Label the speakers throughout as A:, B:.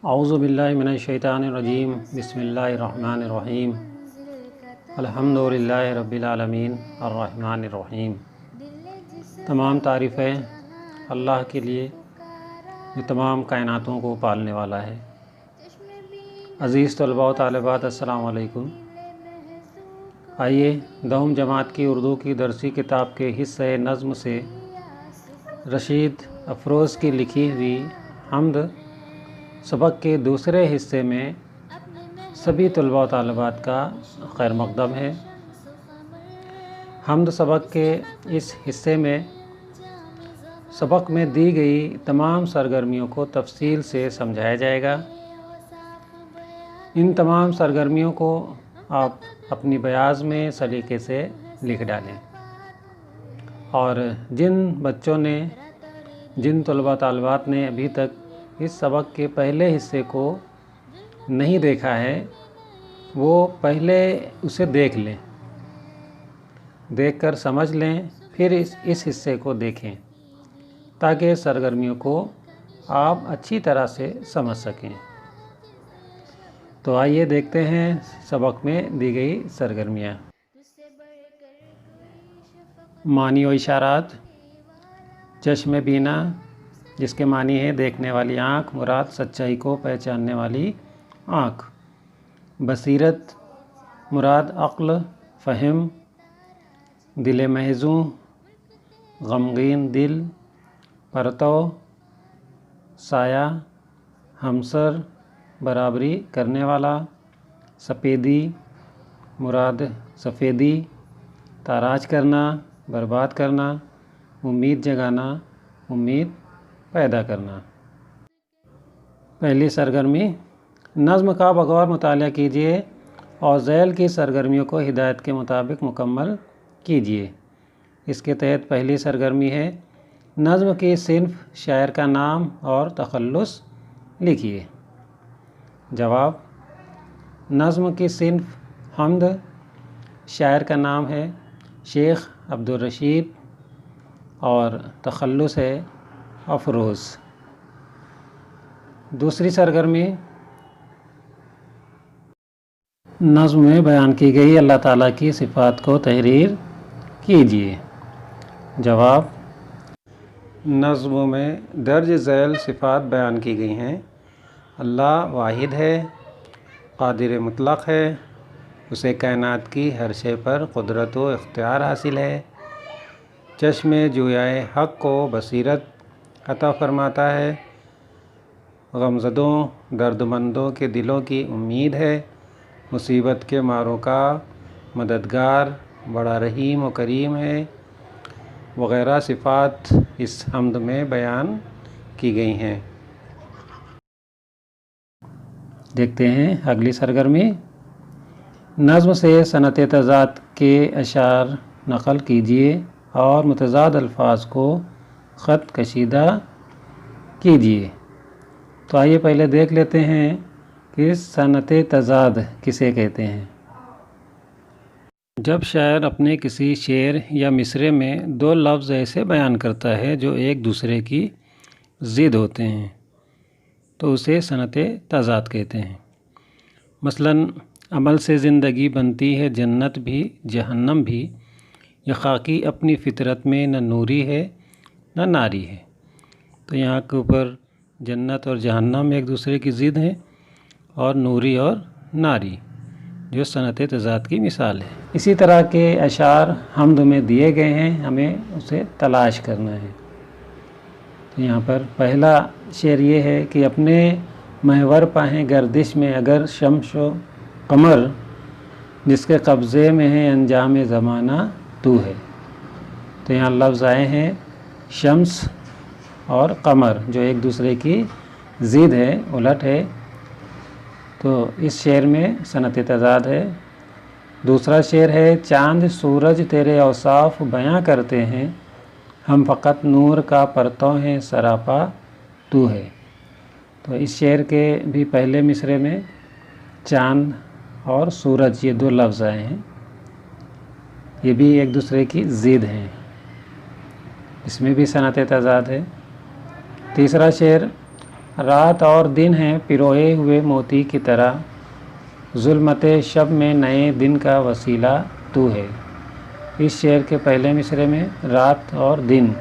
A: اعوذ باللہ من الشیطان الرجیم بسم اللہ الرحمن الرحیم الحمد للہ رب العالمین الرحمن الرحیم۔ تمام تعریفیں اللہ کے لیے جو تمام کائناتوں کو پالنے والا ہے۔ عزیز طلباء و طالبات السلام علیکم۔ آئیے 10ویں جماعت کی اردو کی درسی کتاب کے حصہ نظم سے رشید افروز کی لکھی ہوئی حمد سبق کے دوسرے حصے میں سبھی طلباء و طالبات کا خیر مقدم ہے۔ حمد سبق کے اس حصے میں سبق میں دی گئی تمام سرگرمیوں کو تفصیل سے سمجھایا جائے گا۔ ان تمام سرگرمیوں کو آپ اپنی بیاض میں سلیقے سے لکھ ڈالیں، اور جن طلباء طالبات نے ابھی تک اس سبق کے پہلے حصے کو نہیں دیکھا ہے وہ پہلے اسے دیکھ لیں، دیکھ کر سمجھ لیں، پھر اس حصے کو دیکھیں تاکہ سرگرمیوں کو آپ اچھی طرح سے سمجھ سکیں۔ تو آئیے دیکھتے ہیں سبق میں دی گئی سرگرمیاں۔ معنی و اشارات۔ چشم بینا، جس کے معنی ہے دیکھنے والی آنکھ، مراد سچائی کو پہچاننے والی آنکھ۔ بصیرت، مراد عقل، فہم۔ دل محزوں، غمگین دل۔ پرتو، سایہ، ہمسر، برابری کرنے والا۔ سپیدی، مراد سفیدی، تاراج کرنا، برباد کرنا۔ امید جگانا، امید پیدا کرنا۔ پہلی سرگرمی، نظم کا بغور مطالعہ کیجیے اور ذیل کی سرگرمیوں کو ہدایت کے مطابق مکمل کیجیے۔ اس کے تحت پہلی سرگرمی ہے نظم کی صنف، شاعر کا نام اور تخلص لکھیے۔ جواب: نظم کی صنف حمد، شاعر کا نام ہے شیخ عبدالرشید اور تخلص ہے افروز۔ دوسری سرگرمی، نظم میں بیان کی گئی اللہ تعالیٰ کی صفات کو تحریر کیجیے۔ جواب: نظم میں درج ذیل صفات بیان کی گئی ہیں۔ اللہ واحد ہے، قادر مطلق ہے، اسے کائنات کی ہر شے پر قدرت و اختیار حاصل ہے۔ چشم جویائے حق کو بصیرت عطا فرماتا ہے۔ غمزدوں، درد مندوں کے دلوں کی امید ہے۔ مصیبت کے ماروں کا مددگار، بڑا رحیم و کریم ہے، وغیرہ صفات اس حمد میں بیان کی گئی ہیں۔ دیکھتے ہیں اگلی سرگرمی۔ نظم سے صنعت تضاد کے اشعار نقل کیجیے اور متضاد الفاظ کو خط کشیدہ کیجیے۔ تو آئیے پہلے دیکھ لیتے ہیں کہ صنعت تضاد کسے کہتے ہیں۔ جب شاعر اپنے کسی شعر یا مصرعے میں دو لفظ ایسے بیان کرتا ہے جو ایک دوسرے کی ضد ہوتے ہیں تو اسے صنعت تضاد کہتے ہیں۔ مثلاً عمل سے زندگی بنتی ہے جنت بھی جہنم بھی، یہ خاکی اپنی فطرت میں نہ نوری ہے نہ ناری ہے۔ تو یہاں کے اوپر جنت اور جہنم ایک دوسرے کی ضد ہیں، اور نوری اور ناری جو صنعت تضاد کی مثال ہے۔ اسی طرح کے اشعار حمد میں دیے گئے ہیں، ہمیں اسے تلاش کرنا ہے۔ تو یہاں پر پہلا شعر یہ ہے کہ اپنے محور پاہیں گردش میں اگر شمس و قمر، جس کے قبضے میں ہے انجام زمانہ تو ہے۔ تو یہاں لفظ آئے ہیں شمس اور قمر جو ایک دوسرے کی ضد ہے، الٹ ہے، تو اس شعر میں صنعت تضاد ہے۔ دوسرا شعر ہے چاند سورج تیرے اوصاف بیاں کرتے ہیں، ہم فقط نور کا پرتو ہیں سراپا تو ہے۔ تو اس شعر کے بھی پہلے مصرعے میں چاند اور سورج یہ دو لفظ آئے ہیں، یہ بھی ایک دوسرے کی ضد ہیں، اس میں بھی صنعت تضاد ہے۔ تیسرا شعر رات اور دن ہیں پروئے ہوئے موتی کی طرح، ظلمت شب میں نئے دن کا وسیلہ تو ہے۔ اس شعر کے پہلے مصرعے میں رات اور دن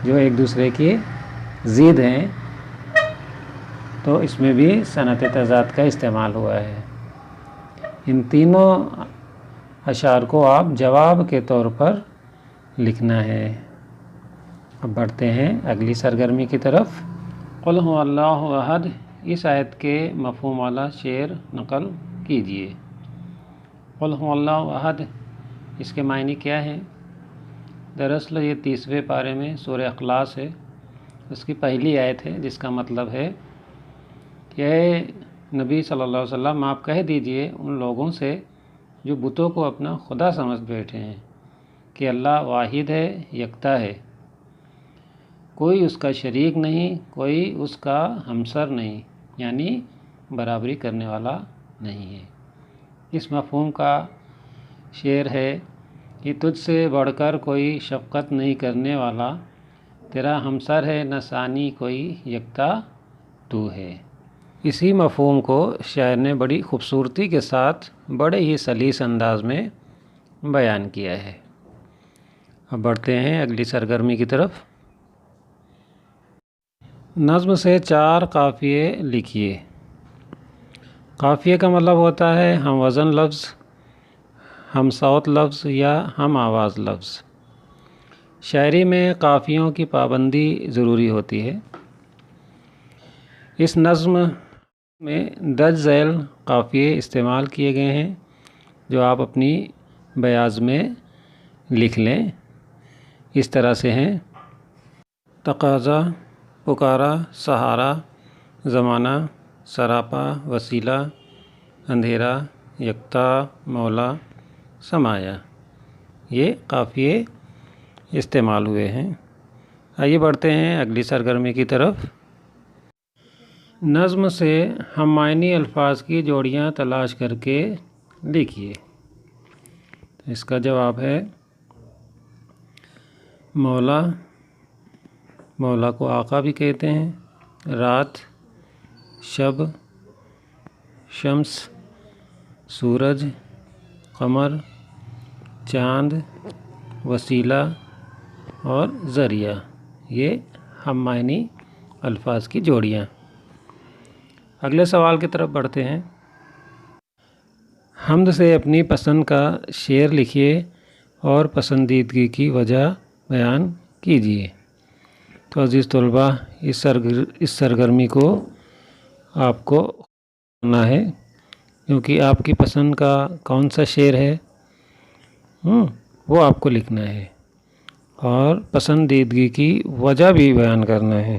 A: جو ایک دوسرے کی ضد ہیں، تو اس میں بھی صنعت تضاد کا استعمال ہوا ہے۔ ان تینوں اشعار کو آپ جواب کے طور پر لکھنا ہے۔ اب بڑھتے ہیں اگلی سرگرمی کی طرف۔ قل هو اللہ احد، اس آیت کے مفہوم والا شعر نقل کیجیے۔ قل هو اللہ احد، اس کے معنی کیا ہیں؟ دراصل یہ 30ویں پارے میں سورہ اخلاص ہے، اس کی پہلی آیت ہے، جس کا مطلب ہے کہ اے نبی صلی اللہ علیہ وسلم آپ کہہ دیجئے ان لوگوں سے جو بتوں کو اپنا خدا سمجھ بیٹھے ہیں کہ اللہ واحد ہے، یکتا ہے، کوئی اس کا شریک نہیں، کوئی اس کا ہمسر نہیں، یعنی برابری کرنے والا نہیں ہے۔ اس مفہوم کا شعر ہے کہ تجھ سے بڑھ کر کوئی شفقت نہیں کرنے والا، تیرا ہمسر ہے نہ ثانی کوئی، یکتا تو ہے۔ اسی مفہوم کو شاعر نے بڑی خوبصورتی کے ساتھ بڑے ہی سلیس انداز میں بیان کیا ہے۔ اب بڑھتے ہیں اگلی سرگرمی کی طرف۔ نظم سے 4 قافیے لکھیے۔ قافیے کا مطلب ہوتا ہے ہم وزن لفظ، ہم صوت لفظ یا ہم آواز لفظ۔ شاعری میں قافیوں کی پابندی ضروری ہوتی ہے۔ اس نظم میں درج ذیل قافیے استعمال کیے گئے ہیں جو آپ اپنی بیاض میں لکھ لیں۔ اس طرح سے ہیں: تقاضا، پکارا، سہارا، زمانہ، سراپا، وسیلہ، اندھیرا، یکتا، مولا، سمایا۔ یہ قافیے استعمال ہوئے ہیں۔ آئیے بڑھتے ہیں اگلی سرگرمی کی طرف۔ نظم سے ہم معنی الفاظ کی جوڑیاں تلاش کر کے لکھیے۔ اس کا جواب ہے مولا، مولا کو آقا بھی کہتے ہیں، رات، شب، شمس، سورج، قمر، چاند، وسیلہ اور ذریعہ، یہ ہم معنی الفاظ کی جوڑیاں۔ اگلے سوال کی طرف بڑھتے ہیں۔ حمد سے اپنی پسند کا شعر لکھیے اور پسندیدگی کی وجہ بیان کیجیے۔ تو عزیز طلباء، اس سرگرمی کو آپ کو کرنا ہے، کیونکہ آپ کی پسند کا کون سا شعر ہے وہ آپ کو لکھنا ہے، اور پسندیدگی کی وجہ بھی بیان کرنا ہے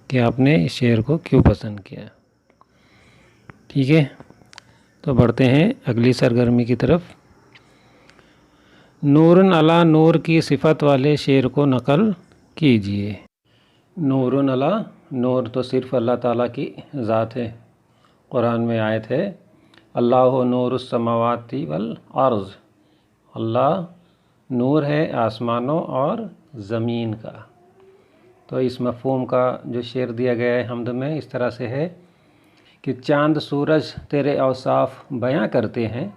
A: کہ آپ نے اس شعر کو کیوں پسند کیا۔ ٹھیک ہے، تو بڑھتے ہیں اگلی سرگرمی کی طرف۔ نورن علی نور کی صفت والے شعر کو نقل کیجیے۔ نورن علی نور تو صرف اللہ تعالیٰ کی ذات ہے۔ قرآن میں آیت ہے اللہ نور السماوات والارض، اللہ نور ہے آسمانوں اور زمین کا۔ تو اس مفہوم کا جو شعر دیا گیا ہے حمد میں اس طرح سے ہے کہ چاند سورج تیرے اوصاف بیاں کرتے ہیں،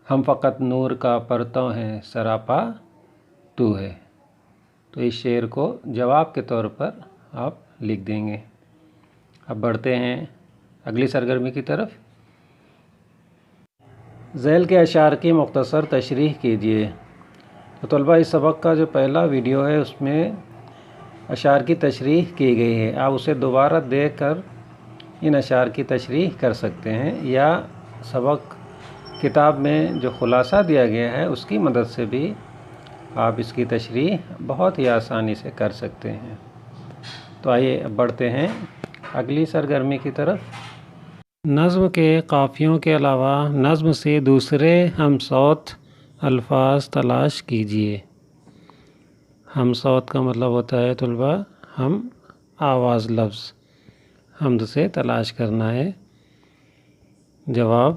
A: ہم فقط نور کا پرتو ہیں، سراپا تو ہے۔ تو اس شعر کو جواب کے طور پر آپ لکھ دیں گے۔ اب بڑھتے ہیں اگلی سرگرمی کی طرف۔ ذیل کے اشعار کی مختصر تشریح کیجیے۔ تو طلباء، اس سبق کا جو پہلا ویڈیو ہے اس میں اشعار کی تشریح کی گئی ہے، آپ اسے دوبارہ دیکھ کر ان اشعار کی تشریح کر سکتے ہیں، یا سبق کتاب میں جو خلاصہ دیا گیا ہے اس کی مدد سے بھی آپ اس کی تشریح بہت ہی آسانی سے کر سکتے ہیں۔ تو آئیے اب بڑھتے ہیں اگلی سرگرمی کی طرف۔ نظم کے قافیوں کے علاوہ نظم سے دوسرے ہم صوت الفاظ تلاش کیجیے۔ ہم صوت کا مطلب ہوتا ہے طلباء ہم آواز لفظ، حمد سے تلاش کرنا ہے۔ جواب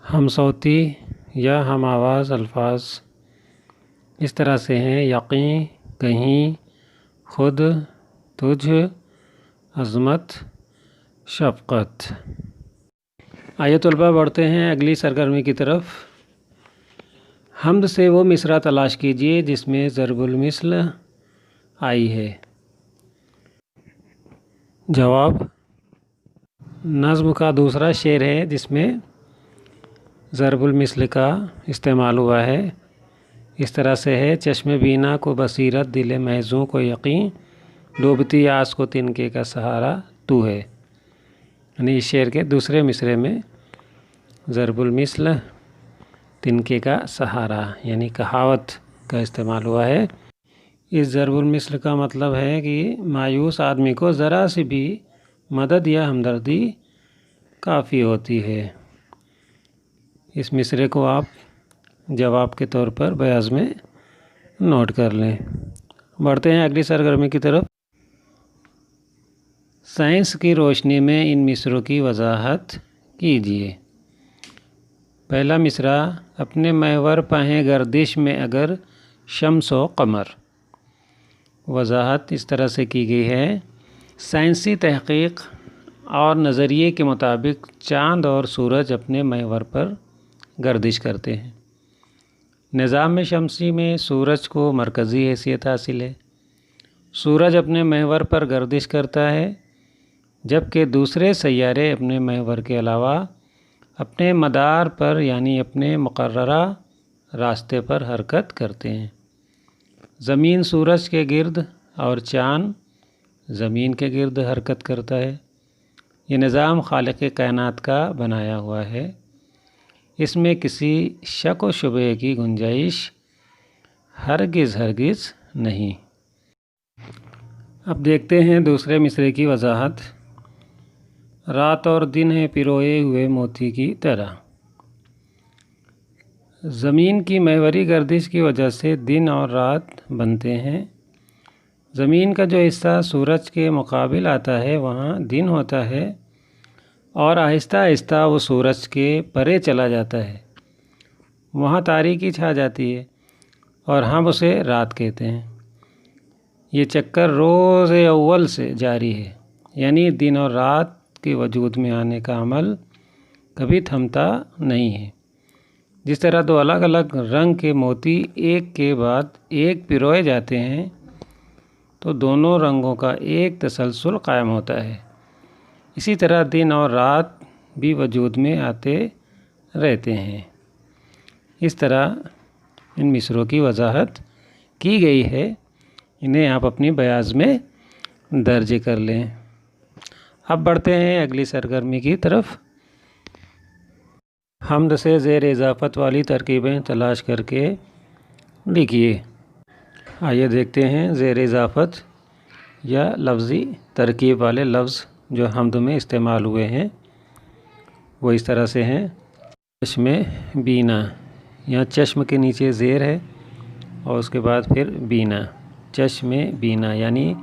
A: ہم صوتی یا ہم آواز الفاظ اس طرح سے ہیں: یقین، کہیں، خود، تجھ، عظمت، شفقت۔ آئیے طلباء بڑھتے ہیں اگلی سرگرمی کی طرف۔ حمد سے وہ مصرع تلاش کیجیے جس میں ضرب المثل آئی ہے۔ جواب: نظم کا دوسرا شعر ہے جس میں ضرب المثل کا استعمال ہوا ہے۔ اس طرح سے ہے: چشم بینا کو بصیرت، دل محزوں کو یقین، ڈوبتی آس کو تنکے کا سہارا تو ہے۔ یعنی اس شعر کے دوسرے مصرعے میں ضرب المثل، تنکے کا سہارا یعنی کہاوت کا استعمال ہوا ہے۔ اس ضرب المثل کا مطلب ہے کہ مایوس آدمی کو ذرا سی بھی مدد یا ہمدردی کافی ہوتی ہے۔ اس مصرعے کو آپ جواب کے طور پر بیاض میں نوٹ کر لیں۔ بڑھتے ہیں اگلی سرگرمی کی طرف۔ سائنس کی روشنی میں ان مصرعوں کی وضاحت کیجیے۔ پہلا مصرع: اپنے محور پہیں گردش میں اگر شمس و قمر۔ وضاحت اس طرح سے کی گئی ہے: سائنسی تحقیق اور نظریے کے مطابق چاند اور سورج اپنے محور پر گردش کرتے ہیں۔ نظام شمسی میں سورج کو مرکزی حیثیت حاصل ہے۔ سورج اپنے محور پر گردش کرتا ہے، جبکہ دوسرے سیارے اپنے محور کے علاوہ اپنے مدار پر یعنی اپنے مقررہ راستے پر حرکت کرتے ہیں۔ زمین سورج کے گرد اور چاند زمین کے گرد حرکت کرتا ہے۔ یہ نظام خالق کائنات کا بنایا ہوا ہے۔ اس میں کسی شک و شبہ کی گنجائش ہرگز نہیں۔ اب دیکھتے ہیں دوسرے مصرعے کی وضاحت۔ رات اور دن ہے پروئے ہوئے موتی کی طرح۔ زمین کی محوری گردش کی وجہ سے دن اور رات بنتے ہیں۔ زمین کا جو حصہ سورج کے مقابل آتا ہے وہاں دن ہوتا ہے اور آہستہ آہستہ وہ سورج کے پرے چلا جاتا ہے، وہاں تاریکی چھا جاتی ہے اور ہم اسے رات کہتے ہیں۔ یہ چکر روز اول سے جاری ہے، یعنی دن اور رات کے وجود میں آنے کا عمل کبھی تھمتا نہیں ہے۔ جس طرح دو الگ الگ رنگ کے موتی ایک کے بعد ایک پروئے جاتے ہیں تو دونوں رنگوں کا ایک تسلسل قائم ہوتا ہے، اسی طرح دن اور رات بھی وجود میں آتے رہتے ہیں۔ اس طرح ان مصرعوں کی وضاحت کی گئی ہے، انہیں آپ اپنی بیاض میں درج کر لیں۔ اب بڑھتے ہیں اگلی سرگرمی کی طرف۔ حمد سے زیر اضافت والی ترکیبیں تلاش کر کے لکھیے۔ آئیے دیکھتے ہیں زیر اضافت یا لفظی ترکیب والے لفظ جو حمد میں استعمال ہوئے ہیں وہ اس طرح سے ہیں: چشم بینا، یہاں چشم کے نیچے زیر ہے اور اس کے بعد پھر بینا، چشم بینا یعنی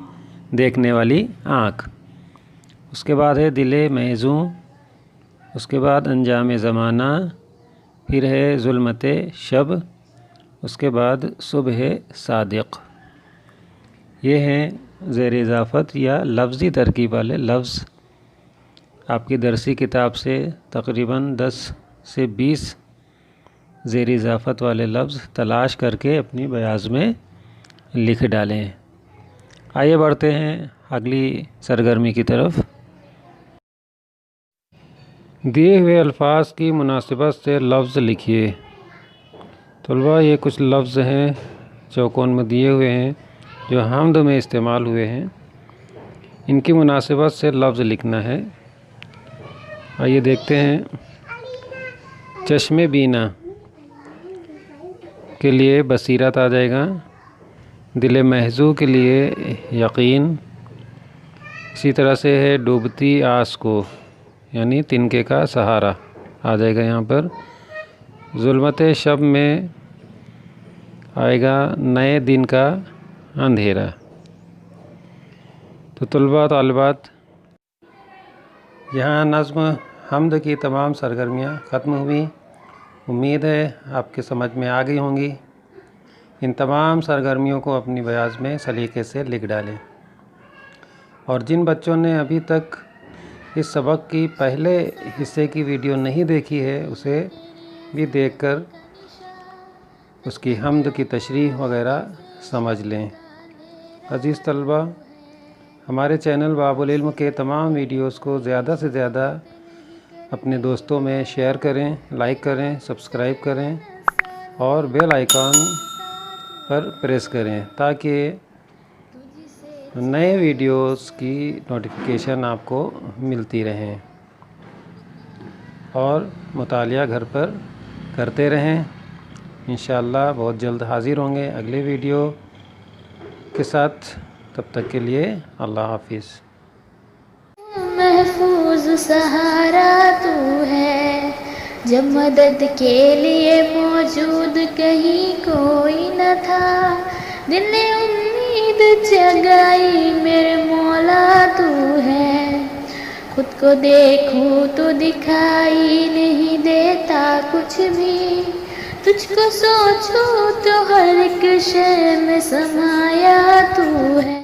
A: دیکھنے والی آنکھ۔ اس کے بعد ہے دل محزوں، اس کے بعد انجام زمانہ، پھر ہے ظلمت شب، اس کے بعد صبح صادق۔ یہ ہیں زیر اضافت یا لفظی ترکیب والے لفظ۔ آپ کی درسی کتاب سے تقریباً 10 سے 20 زیر اضافت والے لفظ تلاش کر کے اپنی بیاض میں لکھ ڈالیں۔ آئیے بڑھتے ہیں اگلی سرگرمی کی طرف۔ دیے ہوئے الفاظ کی مناسبت سے لفظ لکھیے۔ طلباء یہ کچھ لفظ ہیں چوکون میں دیے ہوئے ہیں جو حمد میں استعمال ہوئے ہیں، ان کی مناسبت سے لفظ لکھنا ہے۔ آئیے دیکھتے ہیں۔ چشم بینا کے لیے بصیرت آ جائے گا، دل محزوں کے لیے یقین، اسی طرح سے ہے ڈوبتی آس کو یعنی تنکے کا سہارا آ جائے گا یہاں پر۔ ظلمت شب میں آئے گا نئے دن کا اندھیرا۔ تو طلباء طالبات یہاں نظم حمد کی تمام سرگرمیاں ختم ہوئیں۔ امید ہے آپ کے سمجھ میں آ گئی ہوں گی۔ ان تمام سرگرمیوں کو اپنی بیاض میں سلیقے سے لکھ ڈالیں۔ اور جن بچوں نے ابھی تک اس سبق کی پہلے حصے کی ویڈیو نہیں دیکھی ہے اسے بھی دیکھ کر اس کی حمد کی تشریح وغیرہ سمجھ لیں۔ عزیز طلبہ، ہمارے چینل باب العلم کے تمام ویڈیوز کو زیادہ سے زیادہ اپنے دوستوں میں شیئر کریں، لائک کریں، سبسکرائب کریں اور بیل آئیکن پر پریس کریں تاکہ نئے ویڈیوز کی نوٹیفیکیشن آپ کو ملتی رہیں، اور مطالعہ گھر پر کرتے رہیں۔ انشاءاللہ بہت جلد حاضر ہوں گے اگلے ویڈیو کے ساتھ، تب تک کے لیے اللہ حافظ۔
B: محفوظ سہارا تو ہے، جب مدد کے لیے موجود کہیں کوئی نہ تھا، دل نے امید جگائی میرے مولا تو ہے، خود کو دیکھوں تو دکھائی نہیں دیتا کچھ بھی، تجھ کو سوچوں تو ہر ایک شے میں سمایا تو ہے۔